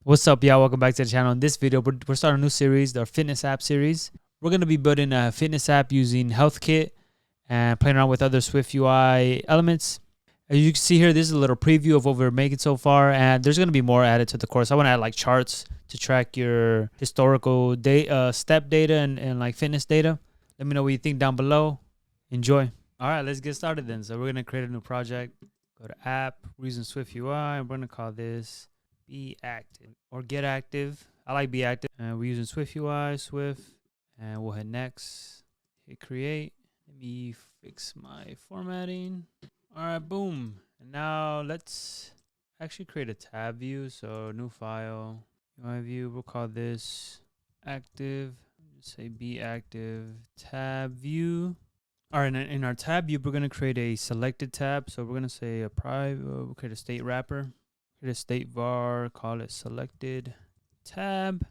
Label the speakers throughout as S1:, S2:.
S1: What's up, y'all? Welcome back to the channel. In this video, we're starting a new series, our fitness app series. We're going to be building a fitness app using HealthKit and playing around with other SwiftUI elements. As you can see here, this is a little preview of what we're making so far, and there's going to be more added to the course. I want to add like charts to track your historical step data and like fitness data. Let me know what you think down below. Enjoy. All right, let's get started then. So we're going to create a new project. Go to app. We're using SwiftUI. We're going to call this Be Active or Get Active. I like Be Active. And we're using SwiftUI, Swift, and we'll hit next. Hit create. Let me fix my formatting. All right, boom. And now let's actually create a tab view. So new file, UI view. We'll call this active. Just say Be Active tab view. All right, in our tab view, we're going to create a selected tab. So we're going to say a private, we'll create a state wrapper. Create a state var, call it selected tab.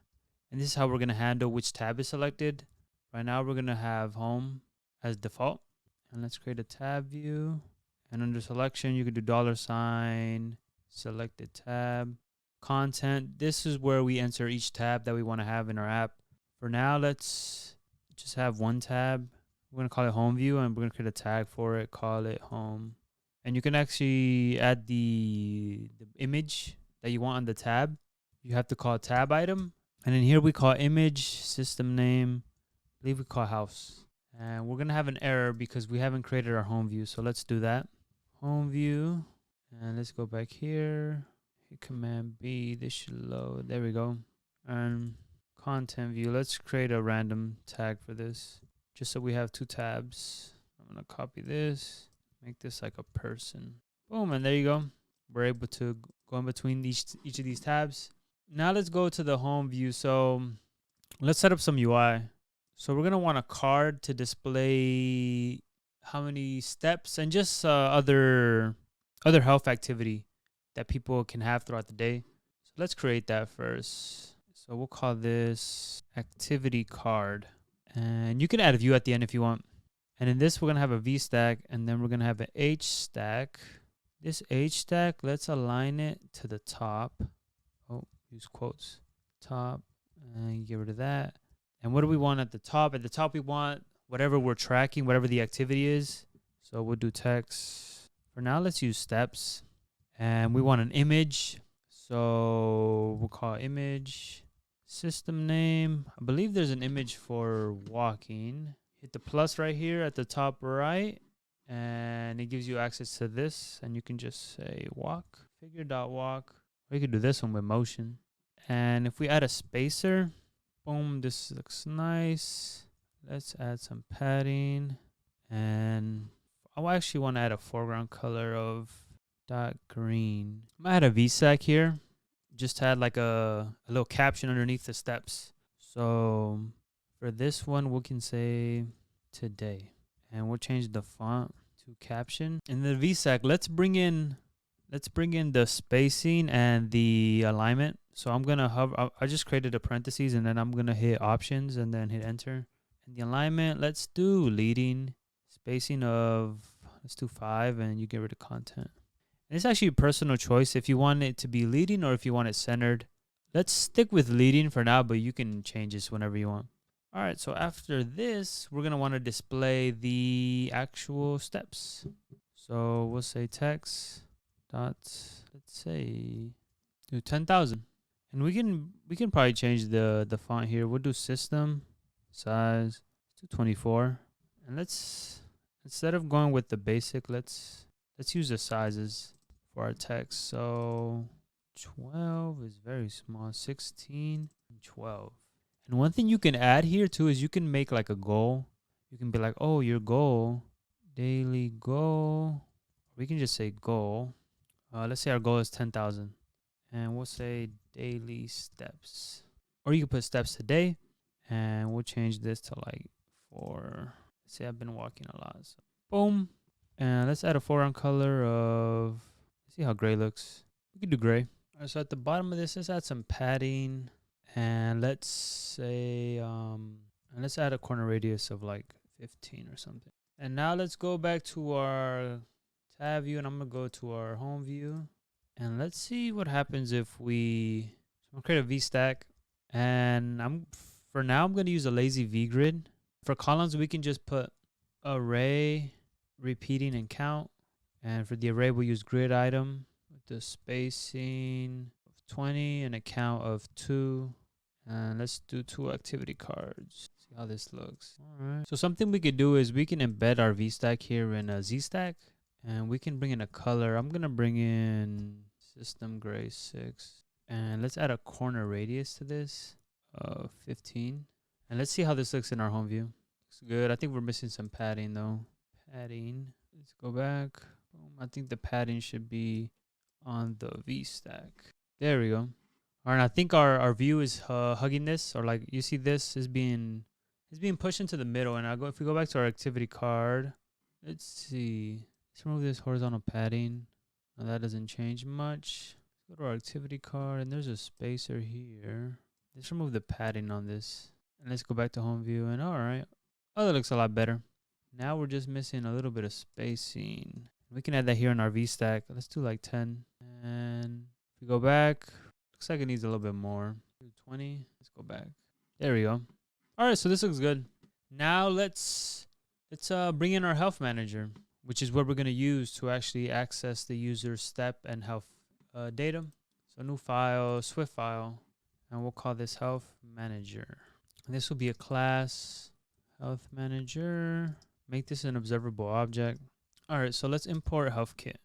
S1: And this is how we're going to handle which tab is selected. Right now, we're going to have home as default. And let's create a tab view. And under selection, you can do $, selected tab, content. This is where we enter each tab that we want to have in our app. For now, let's just have one tab. We're going to call it home view, and we're going to create a tag for it, call it home. And you can actually add the image that you want on the tab. You have to call tab item. And in here we call image, system name, I believe we call house. And we're going to have an error because we haven't created our home view. So let's do that. Home view. And let's go back here. Hit Command B. This should load. There we go. And content view. Let's create a random tag for this, just so we have two tabs. I'm going to copy this. Make this like a person. Boom, and there you go. We're able to go in between each of these tabs. Now let's go to the home view. So let's set up some UI. So we're going to want a card to display how many steps and just other health activity that people can have throughout the day. So let's create that first. So we'll call this activity card. And you can add a view at the end if you want. And in this, we're going to have a V stack, and then we're going to have an H stack. This H stack, let's align it to the top. Oh, use quotes. Top, and get rid of that. And what do we want at the top? At the top, we want whatever we're tracking, whatever the activity is. So we'll do text. For now, let's use steps. And we want an image. So we'll call image. System name. I believe there's an image for walking. Hit the plus right here at the top right, and it gives you access to this, and you can just say walk, figure.walk, or you could do this one with motion. And if we add a spacer, boom, this looks nice. Let's add some padding, and I actually want to add a foreground color of dark green. I'm gonna add a VSAC here, just to add like a little caption underneath the steps. So for this one, we can say today, and we'll change the font to caption. In the VSAC, let's bring in the spacing and the alignment. So I'm gonna hover. I just created a parentheses, and then I'm gonna hit options and then hit enter. And the alignment, let's do leading. Spacing of, let's do 5, and you get rid of content. And it's actually a personal choice if you want it to be leading or if you want it centered. Let's stick with leading for now, but you can change this whenever you want. All right, so after this, we're going to want to display the actual steps. So we'll say text dot, let's say, do 10,000. And we can probably change the font here. We'll do system size to 24. And let's, instead of going with the basic, let's use the sizes for our text. So 12 is very small, 16, and 12. And one thing you can add here too is you can make like a goal. You can be like, oh, your goal, daily goal. We can just say goal. Let's say our goal is 10,000. And we'll say daily steps. Or you can put steps today. And we'll change this to like 4. Let's say I've been walking a lot. So boom. And let's add a foreground color of, let's see how gray looks. We can do gray. All right, so at the bottom of this, let's add some padding. And let's say, and let's add a corner radius of like 15 or something. And now let's go back to our tab view, and I'm going to go to our home view. And let's see what happens if we, so I'll create a VStack, and for now I'm gonna use a lazy VGrid. For columns, we can just put array, repeating, and count. And for the array, we'll use grid item with the spacing of 20 and a count of 2. And let's do 2 activity cards. See how this looks. All right. So something we could do is we can embed our VStack here in a ZStack, and we can bring in a color. I'm gonna bring in system gray 6, and let's add a corner radius to this of 15. And let's see how this looks in our home view. Looks good. I think we're missing some padding though. Padding. Let's go back. Boom. I think the padding should be on the VStack. There we go. All right, I think our view is hugging this, or like you see this is being pushed into the middle. And if we go back to our activity card, let's see. Let's remove this horizontal padding. No, that doesn't change much. Let's go to our activity card, and there's a spacer here. Let's remove the padding on this, and let's go back to home view. And all right, oh, that looks a lot better. Now we're just missing a little bit of spacing. We can add that here in our VStack. Let's do like 10. And if we go back, looks like it needs a little bit more. 20. Let's go back. There we go. All right, so this looks good. Now let's bring in our health manager, which is what we're gonna use to actually access the user's step and health data. So new file, Swift file, and we'll call this health manager. And this will be a class health manager. Make this an observable object. All right, so let's import HealthKit.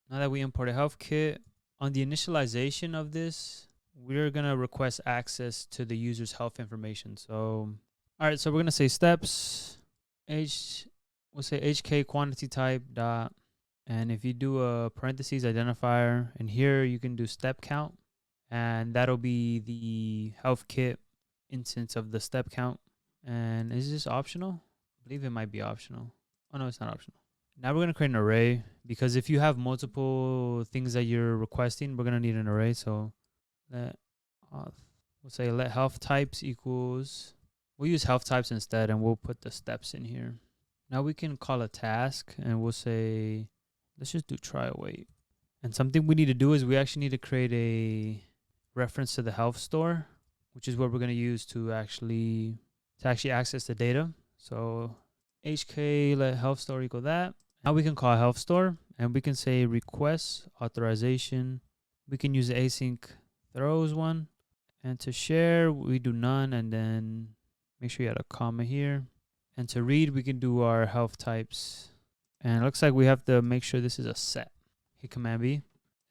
S1: Now that we imported HealthKit, on the initialization of this, we're gonna request access to the user's health information. So, all right, so we're gonna say steps, we'll say HK quantity type dot, and if you do a parentheses identifier, and here you can do step count, and that'll be the HealthKit instance of the step count. And is this optional? I believe it might be optional. Oh no, it's not optional. Now we're gonna create an array, because if you have multiple things that you're requesting, we're gonna need an array. So we'll say let health types equals, we'll use health types instead, and we'll put the steps in here. Now we can call a task, and we'll say, let's just do try await. And something we need to do is we actually need to create a reference to the health store, which is what we're gonna use to actually access the data. So HK let health store equal that. Now we can call health store, and we can say request authorization. We can use the async throws one, and to share we do none, and then make sure you add a comma here. And to read, we can do our health types, and it looks like we have to make sure this is a set. Hit Command B.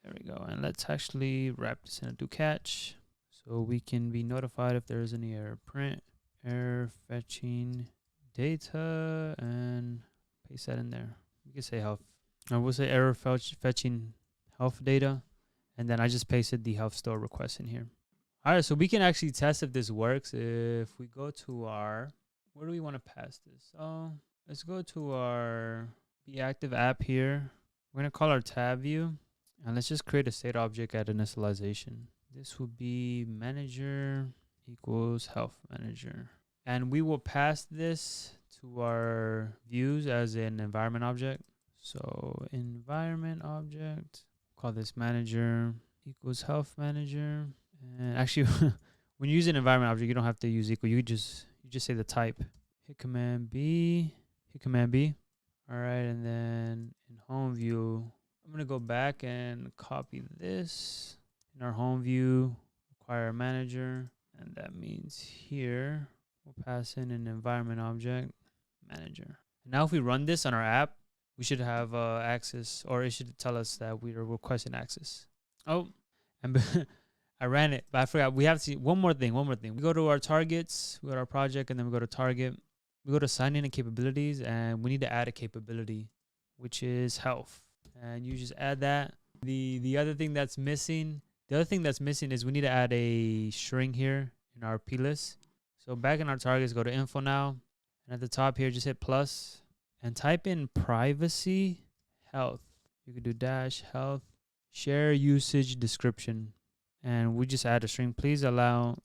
S1: There we go. And let's actually wrap this in a do catch so we can be notified if there is any error. Print error fetching data, and paste that in there. We can say health, or we'll say error fetching health data, and then I just pasted the health store request in here. All right, so we can actually test if this works. If we go to our, where do we want to pass this? So let's go to our be active app here. We're gonna call our tab view, and let's just create a state object at initialization. This will be manager equals health manager. And we will pass this to our views as an environment object. So environment object, call this manager equals health manager. And actually, when you use an environment object, you don't have to use equal. You just say the type. Hit Command B. Hit Command B. All right, and then in home view, I'm gonna go back and copy this. In our home view, require manager, and that means here we'll pass in an environment object manager. And now if we run this on our app, we should have access, or it should tell us that we are requesting access. Oh, and I ran it, but I forgot. We have to see one more thing. We go to our targets, we go to our project, and then we go to target. We go to sign in and capabilities, and we need to add a capability, which is health. And you just add that. The other thing that's missing, is we need to add a string here in our plist. So back in our targets, go to info now, and at the top here, just hit plus and type in privacy health. You could do dash health share usage description, and we just add a string. Please allow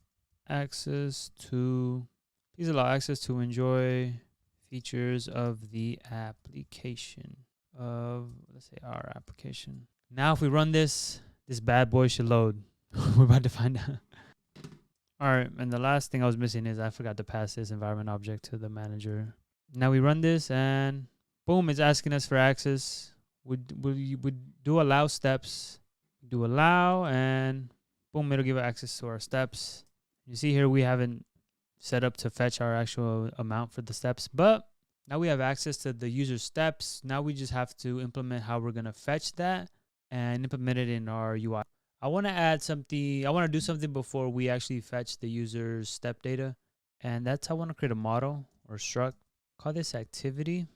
S1: access to enjoy features of the application of, let's say, our application. Now if we run this bad boy should load. We're about to find out. All right, and the last thing I was missing is I forgot to pass this environment object to the manager. Now we run this and boom, it's asking us for access. Would do allow steps, do allow, and boom, it'll give access to our steps. You see here we haven't set up to fetch our actual amount for the steps, but now we have access to the user steps. Now we just have to implement how we're gonna fetch that and implement it in our UI. I want to add something. I want to do something before we actually fetch the user's step data, and that's I want to create a model or struct. Call this activity,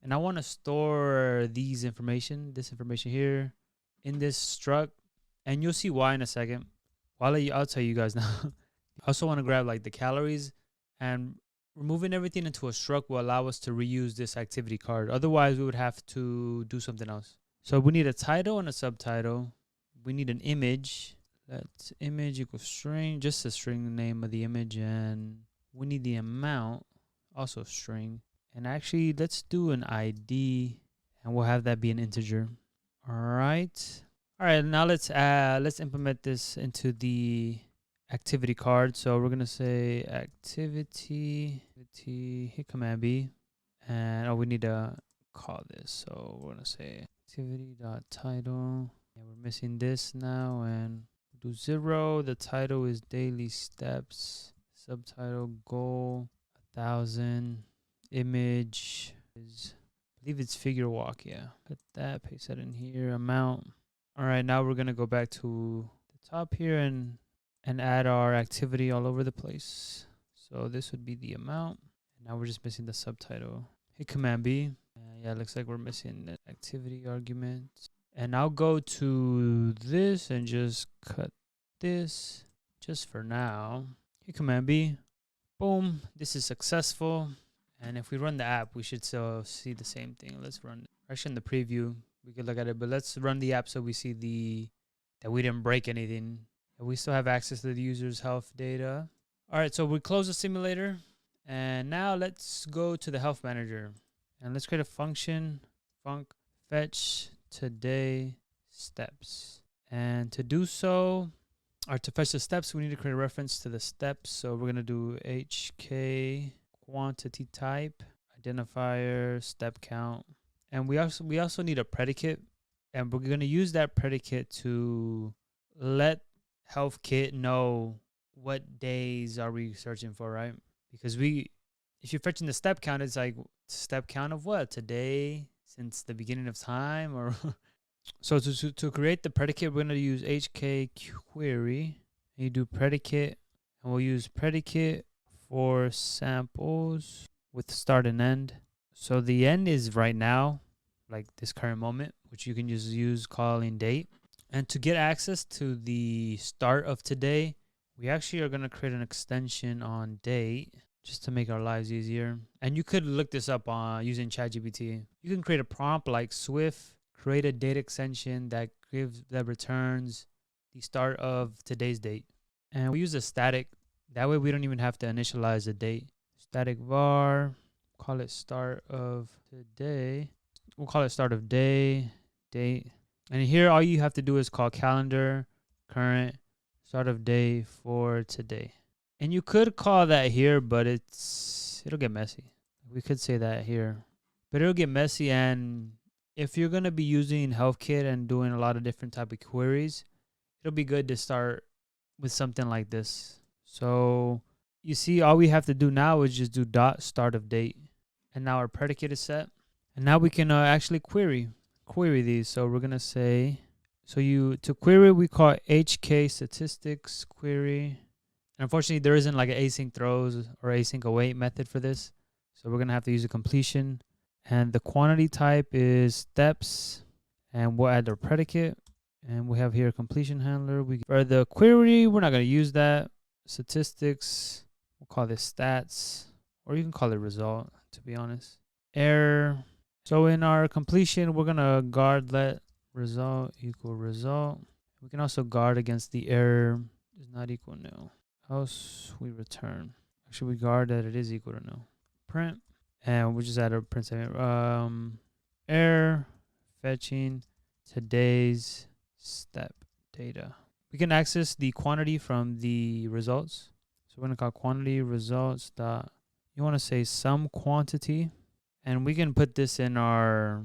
S1: and I want to store this information here, in this struct, and you'll see why in a second. I'll tell you guys now. I also want to grab like the calories, and removing everything into a struct will allow us to reuse this activity card. Otherwise, we would have to do something else. So we need a title and a subtitle. We need an image. Let's image equals string, just a string name of the image, and we need the amount, also string. And actually, let's do an ID, and we'll have that be an integer. All right. Now let's implement this into the activity card. So we're gonna say activity, hit Command B, and we need to call this. So we're gonna say activity.title. And we're missing this now, and do 0. The title is daily steps. Subtitle goal 1,000. Image is, I believe it's figure walk. Yeah, put that, paste that in here. Amount. All right, now we're gonna go back to the top here and add our activity all over the place. So this would be the amount. And now we're just missing the subtitle. Hit Command B. Yeah, it looks like we're missing the activity argument. And I'll go to this and just cut this just for now. Hit Command B. Boom. This is successful. And if we run the app, we should still see the same thing. Let's run it. Actually, in the preview, we could look at it. But let's run the app so we see that we didn't break anything. And we still have access to the user's health data. All right, so we close the simulator. And now let's go to the health manager. And let's create a function, func fetch today steps. And to do so, or to fetch the steps, we need to create a reference to the steps. So we're going to do HK quantity type, identifier, step count. And we also need a predicate. And we're going to use that predicate to let HealthKit know what days are we searching for, right? Because if you're fetching the step count, it's like step count of what? Today, since the beginning of time, or so to create the predicate, we're going to use HK query. And you do predicate, and we'll use predicate for samples with start and end. So the end is right now, like this current moment, which you can just use calling date. And to get access to the start of today, we actually are going to create an extension on date just to make our lives easier. And you could look this up on using ChatGPT. You can create a prompt like Swift, create a date extension that returns the start of today's date. And we use a static. That way we don't even have to initialize the date. Static var, call it start of today. We'll call it start of day, date. And here all you have to do is call calendar, current, start of day for today. And you could call that here, but it'll get messy. We could say that here, but it'll get messy. And if you're going to be using HealthKit and doing a lot of different type of queries, it'll be good to start with something like this. So you see, all we have to do now is just do dot start of date. And now our predicate is set. And now we can actually query these. So we're going to say, to query, we call HK statistics query. And unfortunately, there isn't like an async throws or async await method for this. So we're going to have to use a completion. And the quantity type is steps. And we'll add our predicate. And we have here a completion handler. For the query, we're not going to use that. Statistics, we'll call this stats. Or you can call it result, to be honest. Error. So in our completion, we're going to guard let result equal result. We can also guard against the error is not equal nil. Else we return. Actually, we guard that it is equal to nil. Print. And we'll just add a print statement. Error fetching today's step data. We can access the quantity from the results. So we're going to call quantity results dot, you want to say some quantity. And we can put this in our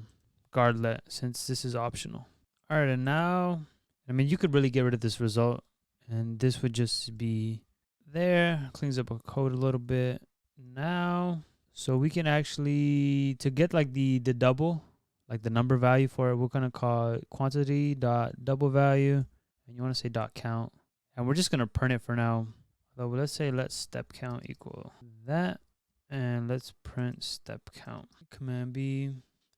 S1: guardlet since this is optional. All right, and now, I mean, you could really get rid of this result. And this would just be there. Cleans up our code a little bit. Now, so we can actually, to get like the double, like the number value for it, we're going to call it quantity dot double value. And you want to say dot count. And we're just going to print it for now. So let's say let step count equal that. And let's print step count. Command B.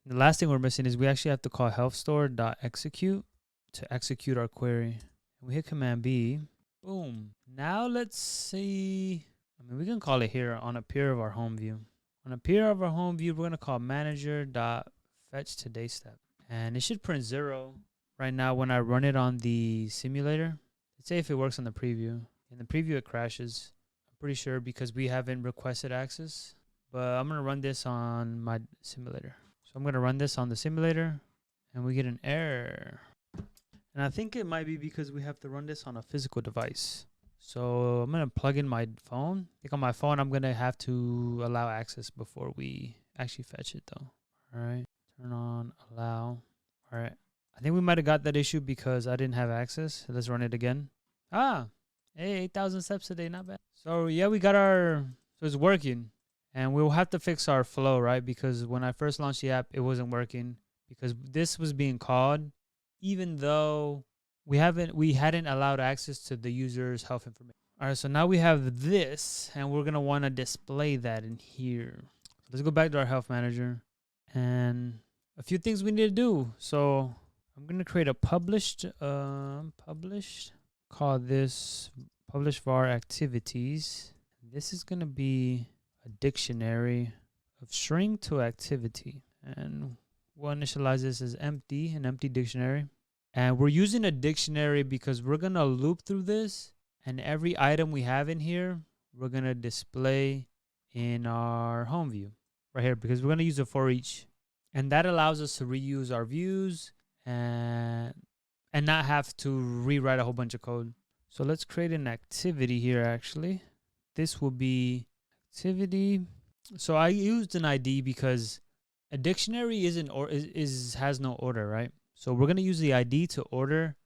S1: The last thing we're missing is we actually have to call healthstore.execute to execute our query. We hit Command B. Boom. Now let's see. I mean, we can call it here on a peer of our home view. On a peer of our home view, we're going to call manager.fetch today's step. And it should print 0 right now when I run it on the simulator. Let's say if it works on the preview. In the preview, it crashes. I'm pretty sure because we haven't requested access. But I'm going to run this on my simulator. So I'm going to run this on the simulator. And we get an error. And I think it might be because we have to run this on a physical device. So I'm going to plug in my phone. I think on my phone, I'm going to have to allow access before we actually fetch it, though. All right. Turn on allow. All right. I think we might have got that issue because I didn't have access. Let's run it again. Ah, hey, 8,000 steps a day. Not bad. So, yeah, we got our, so it's working. And we'll have to fix our flow, right? Because when I first launched the app, it wasn't working because this was being called even though we hadn't allowed access to the user's health information. All right, so now we have this, and we're going to want to display that in here. Let's go back to our health manager. And a few things we need to do. So I'm going to create a published, call this publish var activities. This is going to be a dictionary of string to activity. And we'll initialize this as empty, an empty dictionary. And we're using a dictionary because we're going to loop through this. And every item we have in here, we're going to display in our home view right here because we're going to use a for each. And that allows us to reuse our views and not have to rewrite a whole bunch of code. So let's create an activity here, actually. This will be activity. So I used an ID because a dictionary has no order, right? So we're going to use the ID to order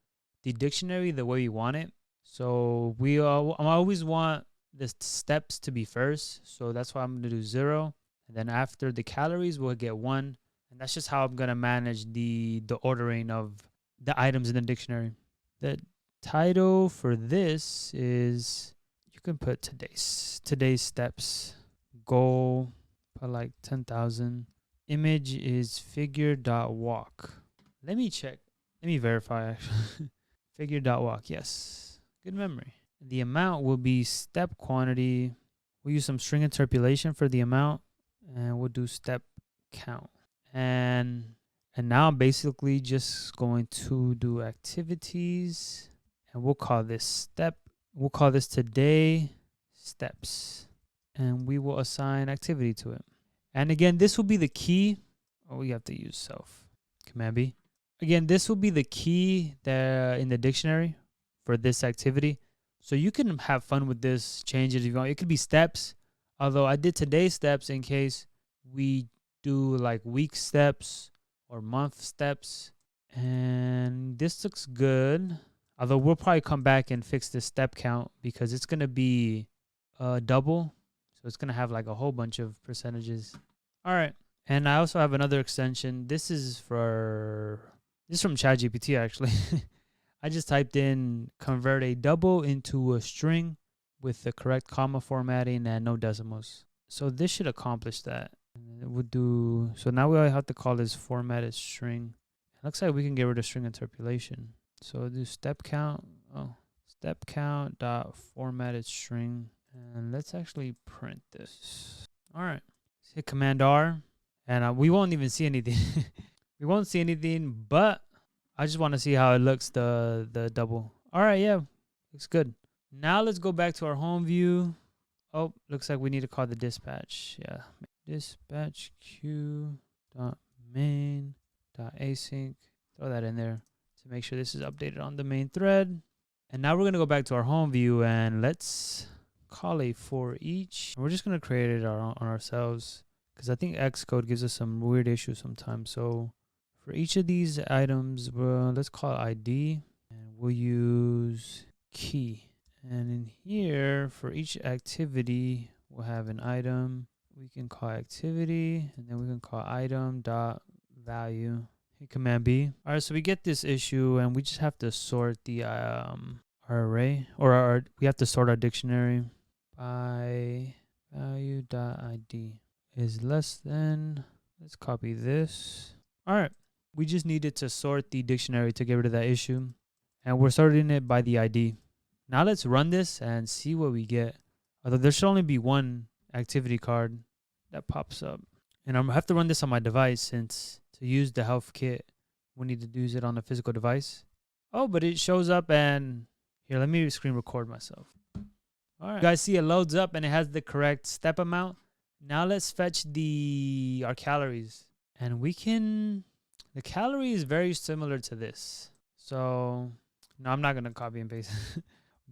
S1: the dictionary the way we want it. So I always want the steps to be first. So that's why I'm going to do 0. And then after the calories, we'll get 1. And that's just how I'm going to manage the ordering of the items in the dictionary. The title for this is, you can put today's steps. Goal, put like 10,000. Image is figure.walk. Let me check. Let me verify, actually. Figure.walk, yes. Good memory. The amount will be step quantity. We'll use some string interpolation for the amount. And we'll do step count. And now I'm basically just going to do activities. And we'll call this step. We'll call this today steps. And we will assign activity to it. And again, this will be the key. Oh, we have to use self. Command B. Again, this will be the key there in the dictionary for this activity. So you can have fun with this, change it if you want. It could be steps. Although I did today's steps in case we do like week steps or month steps. And this looks good. Although we'll probably come back and fix this step count because it's going to be double. So it's going to have like a whole bunch of percentages. All right. And I also have another extension. This is from ChatGPT, actually. I just typed in convert a double into a string with the correct comma formatting and no decimals. So this should accomplish that. And it would do, so now we have to call this formatted string. It looks like we can get rid of string interpolation. So do step count. Oh, step count dot formatted string. And let's actually print this. All right. Let's hit Command R. And we won't even see anything. We won't see anything, but I just want to see how it looks, the double. All right, yeah. Looks good. Now let's go back to our home view. Oh, looks like we need to call the dispatch. Yeah. Dispatch queue.main.async. Throw that in there to make sure this is updated on the main thread. And now we're going to go back to our home view and let's call a for each. We're just going to create it on ourselves because I think Xcode gives us some weird issues sometimes. So for each of these items, let's call it ID, and we'll use key. And in here, for each activity, we'll have an item. We can call activity, and then we can call item dot value. Hit Command B. All right, so we get this issue, and we just have to sort the our array, or we have to sort our dictionary by value dot ID is less than. Let's copy this. All right, we just needed to sort the dictionary to get rid of that issue, and we're sorting it by the ID. Now let's run this and see what we get. Although there should only be one activity card that pops up. And I'm gonna have to run this on my device since to use the HealthKit, we need to use it on a physical device. Oh, but it shows up and here, let me screen record myself. All right, you guys see it loads up and it has the correct step amount. Now let's fetch our calories. And the calorie is very similar to this. So, no, I'm not gonna copy and paste.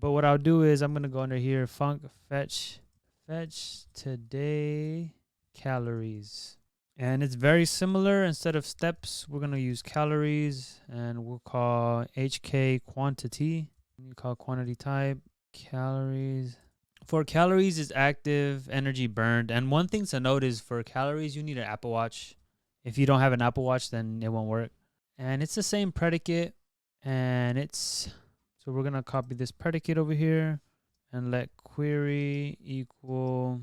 S1: But what I'll do is I'm going to go under here, func fetch today calories. And it's very similar. Instead of steps, we're going to use calories, and we'll call HK quantity. You call quantity type calories. For calories is active energy burned. And one thing to note is for calories, you need an Apple Watch. If you don't have an Apple Watch, then it won't work. And it's the same predicate, and so we're going to copy this predicate over here and let query equal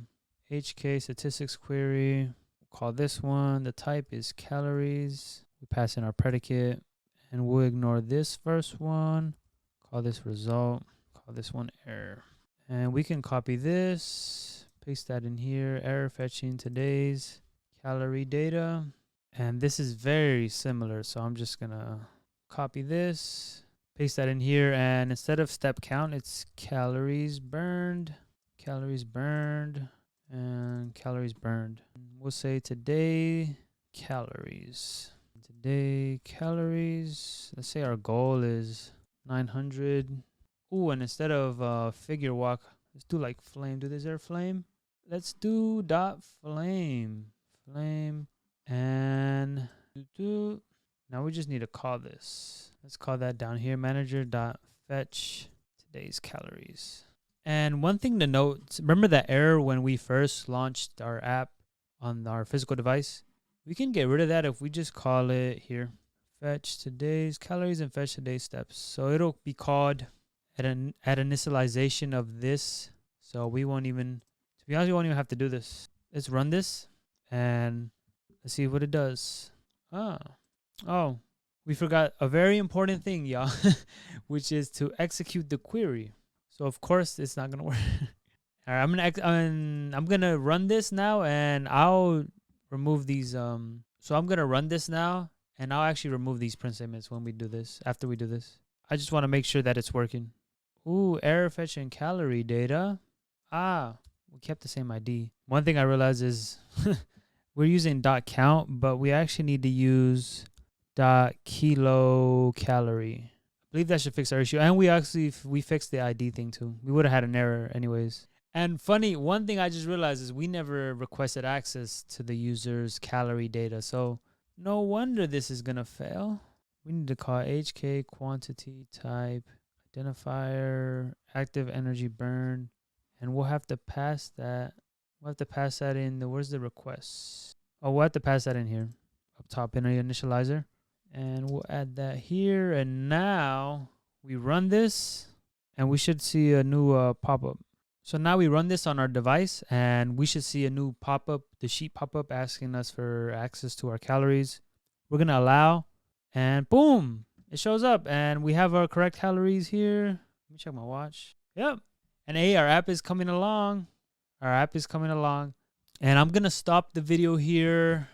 S1: HK statistics query. We'll call this one. The type is calories. We pass in our predicate, and we'll ignore this first one. Call this result. Call this one error. And we can copy this, paste that in here. Error fetching today's calorie data. And this is very similar. So I'm just going to copy this. Paste that in here, and instead of step count, it's calories burned, and calories burned. We'll say today calories. Let's say our goal is 900. Ooh, and instead of figure walk, let's do like flame. Is there flame? Let's do dot flame, and now we just need to call this. Let's call that down here, manager.fetch today's calories. And one thing to note, remember that error when we first launched our app on our physical device? We can get rid of that if we just call it here, fetch today's calories and fetch today's steps. So it'll be called at initialization of this. So we won't even, to be honest, we won't even have to do this. Let's run this and let's see what it does. Oh. We forgot a very important thing, y'all, which is to execute the query. So of course it's not gonna work. All right, I'm gonna run this now, and I'll remove these. So I'm gonna run this now, and I'll actually remove these print statements when we do this. After we do this, I just want to make sure that it's working. Ooh, error fetching calorie data. We kept the same ID. One thing I realized is we're using .count, but we actually need to use .kilocalorie. I believe that should fix our issue. And we fixed the ID thing too. We would have had an error anyways. And funny, one thing I just realized is we never requested access to the user's calorie data. So no wonder this is gonna fail. We need to call HK quantity type identifier active energy burn, and we'll have to pass that. We'll have to pass that in. Where's the request? Oh, we'll have to pass that in here up top in the initializer. And we'll add that here. And now we run this and we should see a new pop-up. So now we run this on our device and we should see a new pop-up, the sheet pop-up asking us for access to our calories. We're going to allow, and boom, it shows up and we have our correct calories here. Let me check my watch. Yep. And hey, our app is coming along. And I'm going to stop the video here.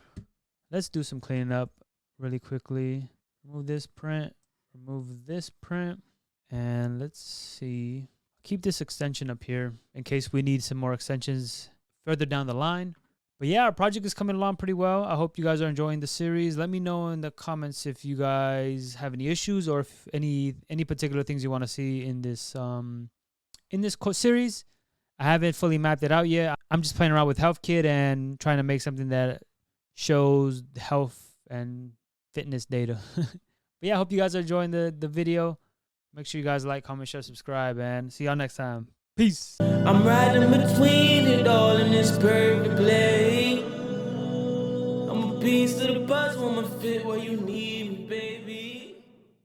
S1: Let's do some cleaning up really quickly. Remove this print, and let's see. Keep this extension up here in case we need some more extensions further down the line. But yeah, our project is coming along pretty well. I hope you guys are enjoying the series. Let me know in the comments if you guys have any issues or if any particular things you want to see in this series. I haven't fully mapped it out yet. I'm just playing around with HealthKit and trying to make something that shows health and fitness data. But yeah, I hope you guys are enjoying the video. Make sure you guys like, comment, share, subscribe, and see y'all next time. Peace.
S2: I'm riding between it all in this perfect play. I'm a piece of the puzzle, I'ma fit where you need